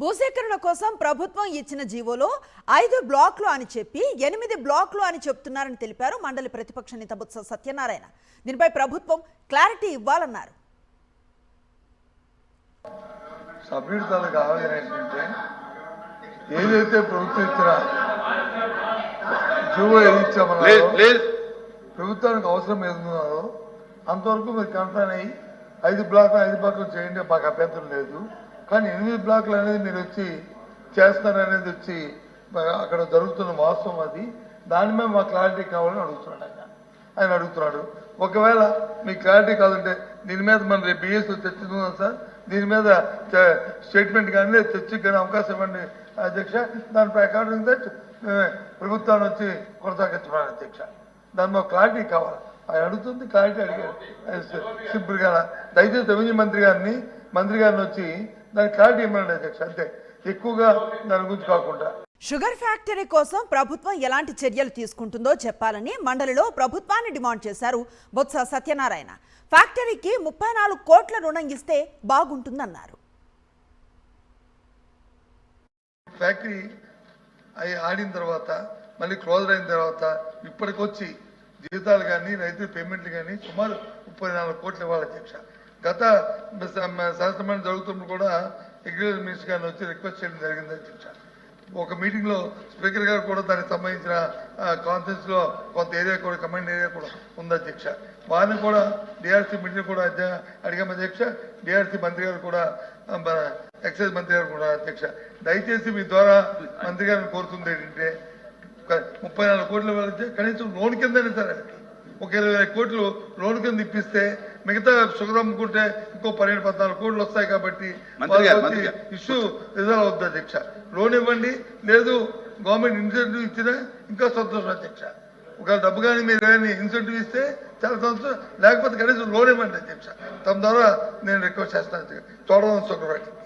భూసేకరణ కోసం ప్రభుత్వం ఇచ్చిన జీవోలో 5 బ్లాక్లు అని చెప్పి 8 బ్లాక్లు అని చెప్తున్నారని తెలిపారు మండలి ప్రతిపక్ష నేత బొత్స సత్యనారాయణ. దీనిపై ప్రభుత్వం క్లారిటీ ఇవ్వాలన్నారు. సభ్యుడికి ఆవేదన ఏంటంటే ఏదైతే ప్రభుత్వం ఇచ్చిన జీవో ఇచ్చామన్నారో ప్రభుత్వానికి అవసరం ఏదున్నారో అంతవరకు మీరు కన్ఫర్మ్ అయ్యి 5 బ్లాక్లు చేయండి, మాకు అభ్యంతరం లేదు. కానీ 8 బ్లాక్లు అనేది మీరు వచ్చి చేస్తారనేది వచ్చి అక్కడ జరుగుతున్న వాస్తవం అది. దాని మీద మా క్లారిటీ కావాలని అడుగుతున్నాడు ఆయన అడుగుతున్నాడు. ఒకవేళ మీ క్లారిటీ కాదంటే దీని మీద మనం రేపు బిఎస్లో చర్చిస్తున్నాం సార్, దీని మీద స్టేట్మెంట్ కానీ చర్చకి కానీ అవకాశం ఇవ్వండి అధ్యక్ష. దాని ప్రకారం ప్రభుత్వాన్ని వచ్చి కొనసాగించమని అధ్యక్ష. దాని మీద క్లారిటీ కావాలి ఆయన అడుగుతుంది. క్లారిటీ అడిగాడు సింపుల్గా. దయచేసి రెవెన్యూ మంత్రి గారిని వచ్చి దాని క్లారిటీ ఇవ్వమండి అధ్యక్ష, అంతే. ఎక్కువగా దాని గురించి కాకుండా షుగర్ ఫ్యాక్టరీ కోసం ప్రభుత్వం ఎలాంటి చర్యలు తీసుకుంటుందో చెప్పాలని మండలిలో ప్రభుత్వాన్ని డిమాండ్ చేశారు బొత్స సత్యనారాయణ. ఫ్యాక్టరీకి 34 కోట్ల రుణం ఇస్తే బాగుంటుందన్నారు. ఫ్యాక్టరీ ఆడిన తర్వాత మళ్ళీ క్లోజ్ అయిన తర్వాత ఇప్పటికొచ్చి జీతాలు కానీ రైతు పేమెంట్లు కానీ సుమారు 34 కోట్లు ఇవ్వాలి అధ్యక్ష. గత శాసనమండలి జరుగుతున్నప్పుడు కూడా అగ్రికల్చర్ మినిస్టర్ గారిని వచ్చి రిక్వెస్ట్ చేయడం జరిగింది అధ్యక్ష. ఒక మీటింగ్ లో స్పీకర్ గారు కూడా దానికి సంబంధించిన కాన్ఫరెన్స్ లో కొంత ఏరియా కూడా కమాండ్ ఏరియా కూడా ఉంది అధ్యక్ష. వారిని కూడా డిఆర్సీ మీటింగ్ కూడా అడిగాము అధ్యక్ష. డిఆర్సీ మంత్రి గారు కూడా ఎక్సైజ్ మంత్రి గారు కూడా అధ్యక్ష. దయచేసి మీ ద్వారా మంత్రి గారిని కోరుతుంది ఏంటంటే 34 కోట్ల కనీసం లోన్ కిందనే సరే ఒక 20 కోట్లు లోన్ కింద ఇప్పిస్తే మిగతా షుగర్ అమ్ముకుంటే ఇంకో 12-14 కోట్లు వస్తాయి. కాబట్టి ఇష్యూ రిజల్వ్ అవుతుంది అధ్యక్ష. లోన్ ఇవ్వండి, లేదు గవర్నమెంట్ ఇన్సెంటివ్ ఇచ్చినా ఇంకా సంతోషం అధ్యక్ష. ఒకవేళ డబ్బు కానీ మీరు కానీ ఇన్సెంటివ్ ఇస్తే చాలా సంతోషం, లేకపోతే కనీసం లోన్ ఇవ్వండి అధ్యక్ష. తమ ద్వారా నేను రిక్వెస్ట్ చేస్తాను అధ్యక్ష. చూడడం షుగర్ ఫ్యాక్టరీ